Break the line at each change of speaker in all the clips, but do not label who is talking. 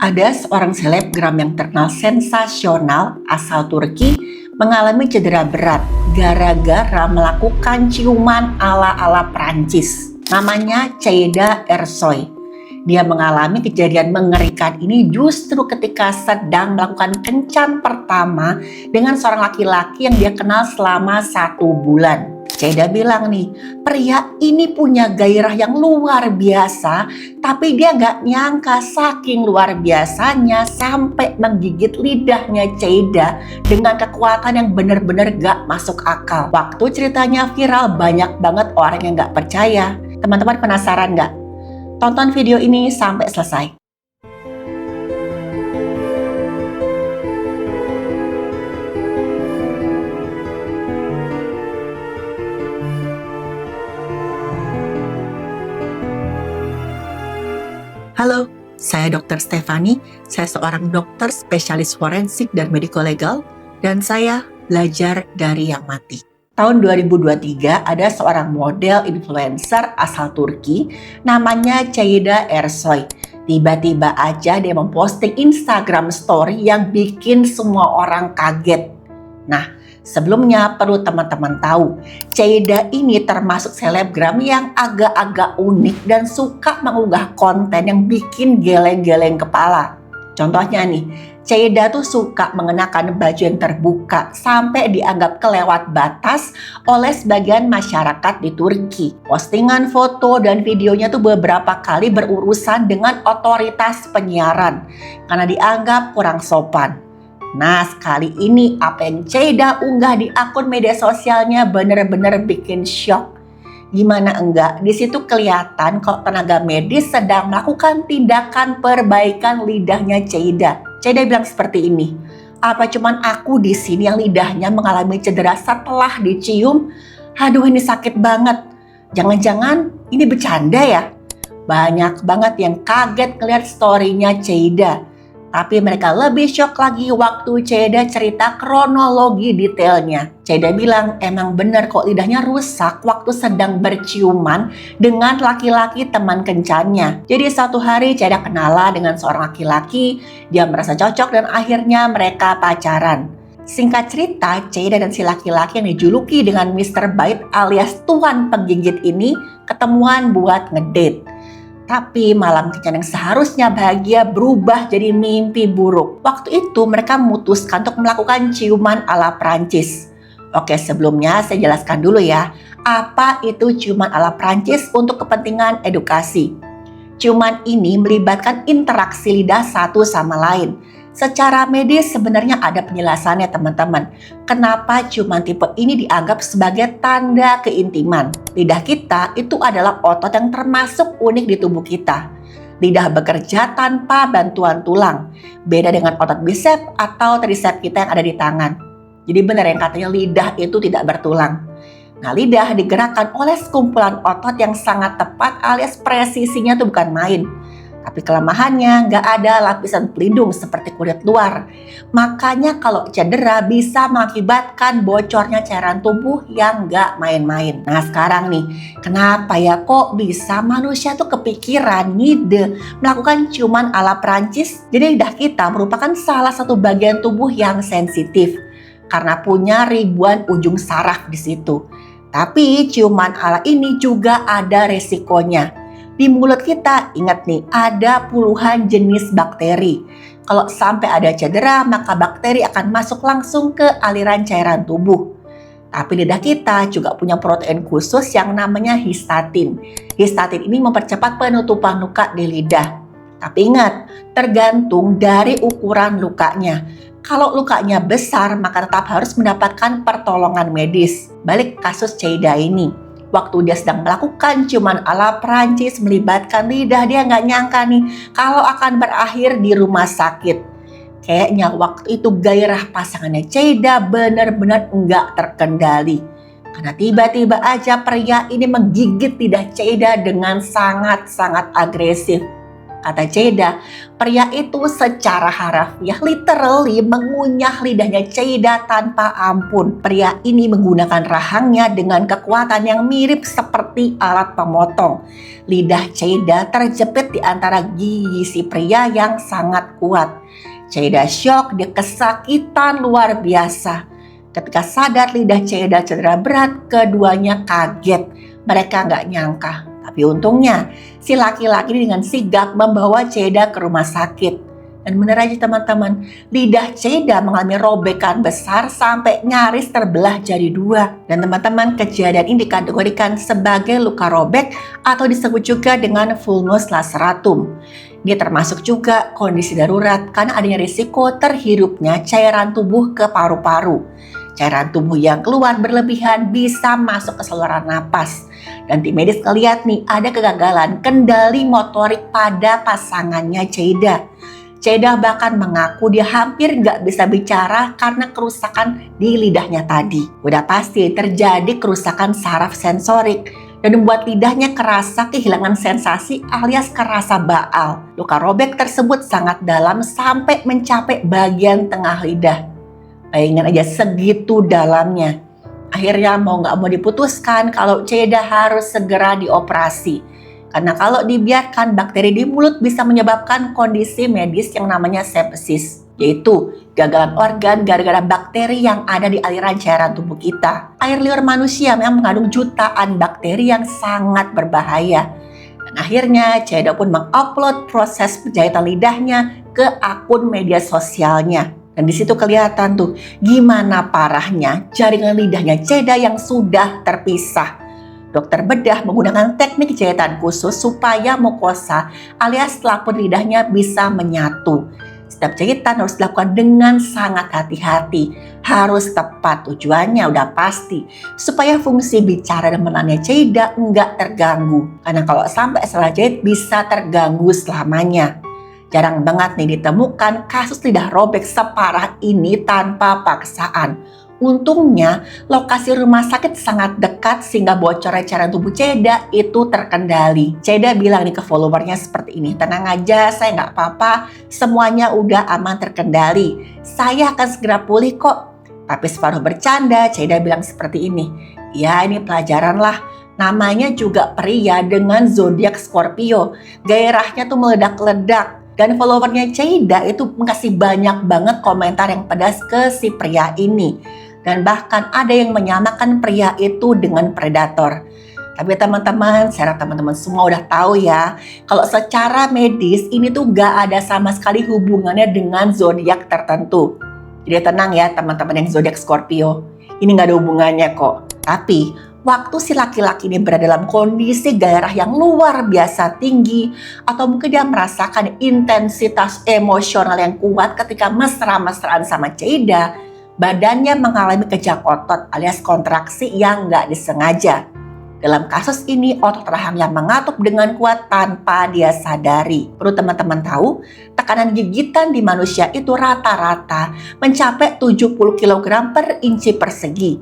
Ada seorang selebgram yang terkenal sensasional asal Turki mengalami cedera berat gara-gara melakukan ciuman ala-ala Prancis. Namanya Ceyda Ersoy. Dia mengalami kejadian mengerikan ini justru ketika sedang melakukan kencan pertama dengan seorang laki-laki yang dia kenal selama 1 bulan. Ceyda bilang nih, pria ini punya gairah yang luar biasa, tapi dia gak nyangka saking luar biasanya sampai menggigit lidahnya Ceyda dengan kekuatan yang benar-benar gak masuk akal. Waktu ceritanya viral, banyak banget orang yang gak percaya. Teman-teman penasaran gak? Tonton video ini sampai selesai. Halo, saya Dr. Stefani. Saya seorang dokter spesialis forensik dan medico legal, dan saya belajar dari yang mati. Tahun 2023 ada seorang model influencer asal Turki namanya Ceyda Ersoy. Tiba-tiba aja dia memposting Instagram story yang bikin semua orang kaget. Nah, sebelumnya perlu teman-teman tahu, Ceyda ini termasuk selebgram yang agak-agak unik dan suka mengunggah konten yang bikin geleng-geleng kepala. Contohnya nih, Ceyda tuh suka mengenakan baju yang terbuka sampai dianggap kelewat batas oleh sebagian masyarakat di Turki. Postingan foto dan videonya tuh beberapa kali berurusan dengan otoritas penyiaran karena dianggap kurang sopan. Nah, sekali ini apa yang Ceyda unggah di akun media sosialnya bener-bener bikin shock. Gimana enggak, di situ kelihatan kalau tenaga medis sedang melakukan tindakan perbaikan lidahnya Ceyda. Ceyda bilang seperti ini, apa cuman aku di sini yang lidahnya mengalami cedera setelah dicium? Aduh, ini sakit banget. Jangan-jangan ini bercanda ya? Banyak banget yang kaget ngeliat story-nya Ceyda. Tapi mereka lebih shock lagi waktu Ceyda cerita kronologi detailnya. Ceyda bilang emang bener kok lidahnya rusak waktu sedang berciuman dengan laki-laki teman kencannya. Jadi suatu hari Ceyda kenalan dengan seorang laki-laki, dia merasa cocok dan akhirnya mereka pacaran. Singkat cerita, Ceyda dan si laki-laki yang dijuluki dengan Mr. Bite alias Tuan Penggigit ini ketemuan buat ngedate. Tapi malam kencan yang seharusnya bahagia berubah jadi mimpi buruk. Waktu itu mereka memutuskan untuk melakukan ciuman ala Prancis. Oke, sebelumnya saya jelaskan dulu ya, apa itu ciuman ala Prancis untuk kepentingan edukasi. Ciuman ini melibatkan interaksi lidah satu sama lain. Secara medis sebenarnya ada penjelasannya teman-teman. Kenapa ciuman tipe ini dianggap sebagai tanda keintiman? Lidah kita itu adalah otot yang termasuk unik di tubuh kita. Lidah bekerja tanpa bantuan tulang. Beda dengan otot bisep atau tricep kita yang ada di tangan. Jadi benar yang katanya lidah itu tidak bertulang. Nah, lidah digerakkan oleh sekumpulan otot yang sangat tepat alias presisinya tuh bukan main. Tapi kelemahannya nggak ada lapisan pelindung seperti kulit luar. Makanya kalau cedera bisa mengakibatkan bocornya cairan tubuh yang nggak main-main. Nah sekarang nih, kenapa ya kok bisa manusia tuh kepikiran ngide melakukan ciuman ala Prancis? Jadi lidah kita merupakan salah satu bagian tubuh yang sensitif karena punya ribuan ujung saraf di situ. Tapi ciuman ala ini juga ada resikonya. Di mulut kita, ingat nih, ada puluhan jenis bakteri. Kalau sampai ada cedera, maka bakteri akan masuk langsung ke aliran cairan tubuh. Tapi lidah kita juga punya protein khusus yang namanya histatin. Histatin ini mempercepat penutupan luka di lidah. Tapi ingat, tergantung dari ukuran lukanya. Kalau lukanya besar, maka tetap harus mendapatkan pertolongan medis. Balik kasus Ceyda ini. Waktu dia sedang melakukan ciuman ala Prancis melibatkan lidah, dia nggak nyangka nih kalau akan berakhir di rumah sakit. Kayaknya waktu itu gairah pasangannya Ceyda benar-benar nggak terkendali. Karena tiba-tiba aja pria ini menggigit lidah Ceyda dengan sangat-sangat agresif. Kata Ceyda, pria itu secara harafiah literally mengunyah lidahnya Ceyda tanpa ampun. Pria ini menggunakan rahangnya dengan kekuatan yang mirip seperti alat pemotong. Lidah Ceyda terjepit di antara gigi si pria yang sangat kuat. Ceyda syok, dia kesakitan luar biasa. Ketika sadar lidah Ceyda cedera berat, keduanya kaget. Mereka nggak nyangka. Tapi untungnya, si laki-laki dengan sigap membawa Ceyda ke rumah sakit. Dan bener aja teman-teman, lidah Ceyda mengalami robekan besar sampai nyaris terbelah jadi dua. Dan teman-teman, kejadian ini dikategorikan sebagai luka robek atau disebut juga dengan vulnus laceratum. Dia termasuk juga kondisi darurat karena adanya risiko terhirupnya cairan tubuh ke paru-paru. Cairan tubuh yang keluar berlebihan bisa masuk ke saluran napas. Dan tim medis ngeliat nih ada kegagalan kendali motorik pada pasangannya Ceyda. Ceyda bahkan mengaku dia hampir gak bisa bicara karena kerusakan di lidahnya tadi. Udah pasti terjadi kerusakan saraf sensorik dan membuat lidahnya kerasa kehilangan sensasi alias kerasa baal. Luka robek tersebut sangat dalam sampai mencapai bagian tengah lidah. Bayangin aja segitu dalamnya. Akhirnya mau gak mau diputuskan kalau Ceyda harus segera dioperasi. Karena kalau dibiarkan bakteri di mulut bisa menyebabkan kondisi medis yang namanya sepsis. Yaitu gagalan organ gara-gara bakteri yang ada di aliran cairan tubuh kita. Air liur manusia memang mengandung jutaan bakteri yang sangat berbahaya. Dan akhirnya Ceyda pun mengupload proses penjahitan lidahnya ke akun media sosialnya. Dan di situ kelihatan tuh gimana parahnya jaringan lidahnya Ceyda yang sudah terpisah. Dokter bedah menggunakan teknik jahitan khusus supaya mukosa alias selaput lidahnya bisa menyatu. Setiap jahitan harus dilakukan dengan sangat hati-hati, harus tepat tujuannya udah pasti supaya fungsi bicara dan menahannya Ceyda enggak terganggu. Karena kalau sampai salah jahit bisa terganggu selamanya. Jarang banget nih ditemukan kasus lidah robek separah ini tanpa paksaan. Untungnya lokasi rumah sakit sangat dekat sehingga bocornya cairan tubuh Ceyda itu terkendali. Ceyda bilang nih ke followernya seperti ini, tenang aja saya nggak apa-apa, semuanya udah aman terkendali. Saya akan segera pulih kok. Tapi separuh bercanda Ceyda bilang seperti ini, ya ini pelajaran lah. Namanya juga pria dengan zodiak Scorpio, gairahnya tuh meledak-ledak. Dan followernya Ceyda itu mengasih banyak banget komentar yang pedas ke si pria ini. Dan bahkan ada yang menyamakan pria itu dengan predator. Tapi teman-teman, saya harap teman-teman semua udah tahu ya, kalau secara medis ini tuh gak ada sama sekali hubungannya dengan zodiak tertentu. Jadi tenang ya teman-teman yang zodiak Scorpio, ini gak ada hubungannya kok. Tapi waktu si laki-laki ini berada dalam kondisi gairah yang luar biasa tinggi, atau mungkin dia merasakan intensitas emosional yang kuat ketika mesra-mesraan sama Ceyda, badannya mengalami kejang otot alias kontraksi yang nggak disengaja. Dalam kasus ini, otot rahang yang mengatup dengan kuat tanpa dia sadari. Perlu teman-teman tahu, tekanan gigitan di manusia itu rata-rata mencapai 70 kg per inci persegi.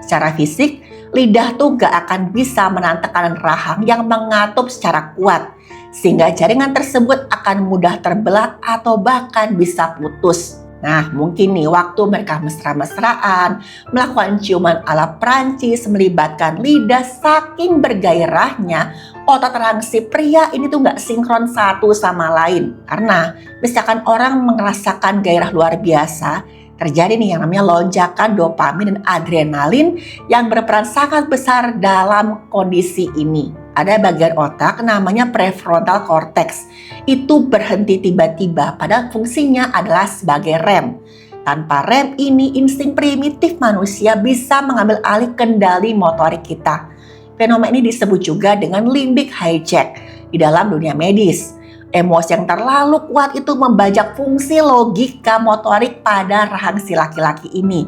Secara fisik, lidah tuh gak akan bisa menahan tekanan rahang yang mengatup secara kuat, sehingga jaringan tersebut akan mudah terbelah atau bahkan bisa putus. Nah, mungkin nih waktu mereka mesra-mesraan, melakukan ciuman ala Prancis melibatkan lidah saking bergairahnya, otot rahang si pria ini tuh gak sinkron satu sama lain. Karena misalkan orang merasakan gairah luar biasa, terjadi nih yang namanya lonjakan dopamin dan adrenalin yang berperan sangat besar dalam kondisi ini. Ada bagian otak namanya prefrontal cortex. Itu berhenti tiba-tiba padahal fungsinya adalah sebagai rem. Tanpa rem ini insting primitif manusia bisa mengambil alih kendali motorik kita. Fenomena ini disebut juga dengan limbic hijack di dalam dunia medis. Emosi yang terlalu kuat itu membajak fungsi logika motorik pada rahang si laki-laki ini.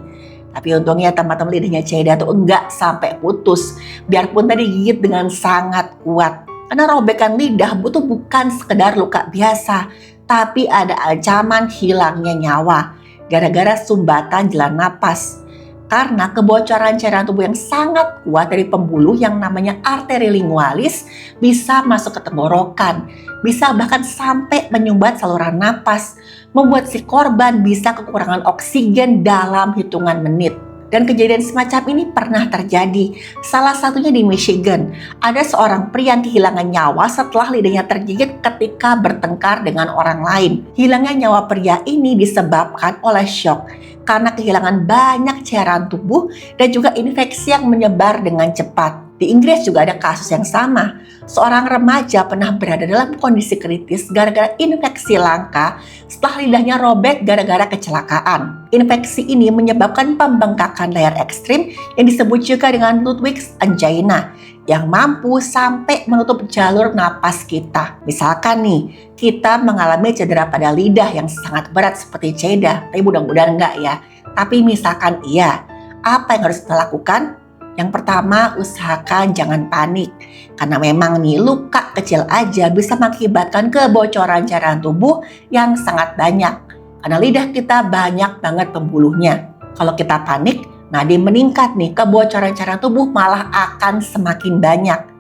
Tapi untungnya teman-teman lidahnya Ceyda tuh enggak sampai putus. Biarpun tadi gigit dengan sangat kuat. Karena robekan lidah itu bukan sekedar luka biasa. Tapi ada ancaman hilangnya nyawa. Gara-gara sumbatan jalan napas. Karena kebocoran cairan tubuh yang sangat kuat dari pembuluh yang namanya arteri lingualis bisa masuk ke tenggorokan, bisa bahkan sampai menyumbat saluran napas, membuat si korban bisa kekurangan oksigen dalam hitungan menit. Dan kejadian semacam ini pernah terjadi. Salah satunya di Michigan. Ada seorang pria yang kehilangan nyawa setelah lidahnya tergigit ketika bertengkar dengan orang lain. Hilangnya nyawa pria ini disebabkan oleh shock karena kehilangan banyak cairan tubuh dan juga infeksi yang menyebar dengan cepat. Di Inggris juga ada kasus yang sama. Seorang remaja pernah berada dalam kondisi kritis gara-gara infeksi langka setelah lidahnya robek gara-gara kecelakaan. Infeksi ini menyebabkan pembengkakan leher ekstrim yang disebut juga dengan Ludwig's angina yang mampu sampai menutup jalur napas kita. Misalkan nih, kita mengalami cedera pada lidah yang sangat berat seperti ceda, tapi mudah-mudahan enggak ya. Tapi misalkan iya, apa yang harus kita lakukan? Yang pertama, usahakan jangan panik. Karena memang nih luka kecil aja bisa mengakibatkan kebocoran cairan tubuh yang sangat banyak. Karena lidah kita banyak banget pembuluhnya. Kalau kita panik, nadi meningkat nih, kebocoran cairan tubuh malah akan semakin banyak.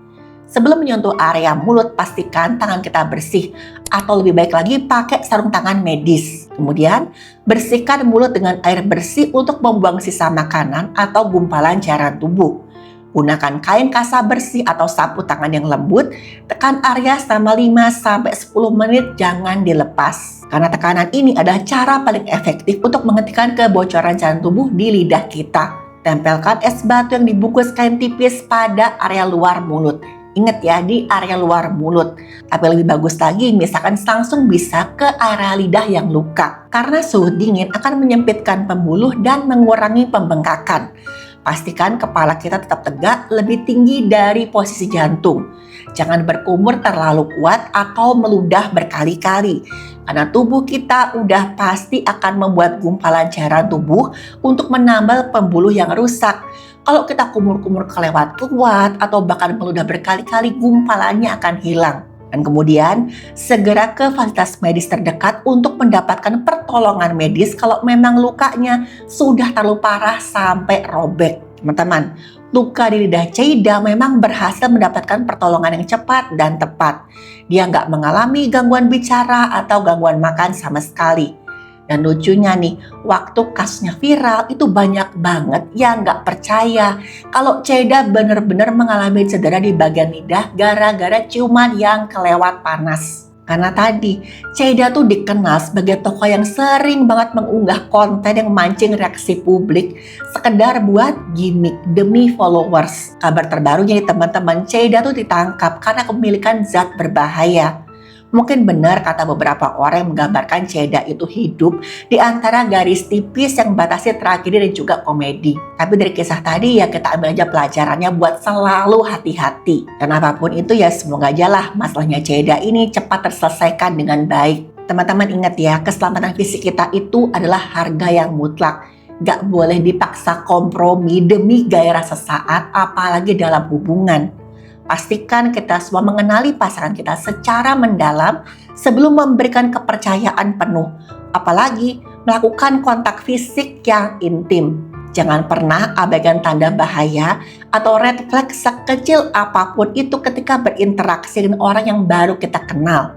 Sebelum menyentuh area mulut, pastikan tangan kita bersih. Atau lebih baik lagi pakai sarung tangan medis. Kemudian, bersihkan mulut dengan air bersih untuk membuang sisa makanan atau gumpalan cairan tubuh. Gunakan kain kasa bersih atau sapu tangan yang lembut. Tekan area selama 5-10 menit, jangan dilepas. Karena tekanan ini adalah cara paling efektif untuk menghentikan kebocoran cairan tubuh di lidah kita. Tempelkan es batu yang dibungkus kain tipis pada area luar mulut. Ingat ya, di area luar mulut. Tapi lebih bagus lagi, misalkan langsung bisa ke area lidah yang luka. Karena suhu dingin akan menyempitkan pembuluh dan mengurangi pembengkakan. Pastikan kepala kita tetap tegak lebih tinggi dari posisi jantung. Jangan berkumur terlalu kuat atau meludah berkali-kali. Karena tubuh kita udah pasti akan membuat gumpalan cairan tubuh untuk menambal pembuluh yang rusak. Kalau kita kumur-kumur kelewat kuat atau bahkan meludah berkali-kali, gumpalannya akan hilang. Dan kemudian segera ke fasilitas medis terdekat untuk mendapatkan pertolongan medis kalau memang lukanya sudah terlalu parah sampai robek. Teman-teman, luka di lidah Ceida memang berhasil mendapatkan pertolongan yang cepat dan tepat. Dia nggak mengalami gangguan bicara atau gangguan makan sama sekali. Dan lucunya nih, waktu kasusnya viral itu banyak banget yang nggak percaya kalau Ceida benar-benar mengalami cedera di bagian lidah gara-gara ciuman yang kelewat panas. Karena tadi, Ceida tuh dikenal sebagai tokoh yang sering banget mengunggah konten yang memancing reaksi publik sekedar buat gimmick demi followers. Kabar terbarunya nih teman-teman, Ceida tuh ditangkap karena kepemilikan zat berbahaya. Mungkin benar kata beberapa orang yang menggambarkan Ceida itu hidup di antara garis tipis yang membatasi tragedi dan juga komedi. Tapi dari kisah tadi ya kita ambil aja pelajarannya buat selalu hati-hati. Dan apapun itu ya semoga aja lah masalahnya Ceida ini cepat terselesaikan dengan baik. Teman-teman ingat ya, keselamatan fisik kita itu adalah harga yang mutlak. Gak boleh dipaksa kompromi demi gairah sesaat apalagi dalam hubungan. Pastikan kita semua mengenali pasangan kita secara mendalam sebelum memberikan kepercayaan penuh. Apalagi melakukan kontak fisik yang intim. Jangan pernah abaikan tanda bahaya atau red flag sekecil apapun itu ketika berinteraksi dengan orang yang baru kita kenal.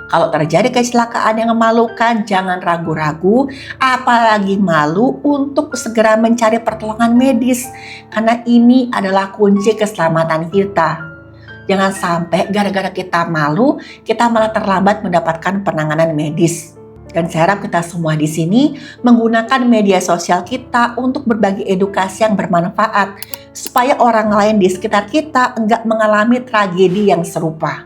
Kalau terjadi kecelakaan yang memalukan, jangan ragu-ragu, apalagi malu untuk segera mencari pertolongan medis. Karena ini adalah kunci keselamatan kita. Jangan sampai gara-gara kita malu, kita malah terlambat mendapatkan penanganan medis. Dan saya harap kita semua di sini menggunakan media sosial kita untuk berbagi edukasi yang bermanfaat, supaya orang lain di sekitar kita enggak mengalami tragedi yang serupa.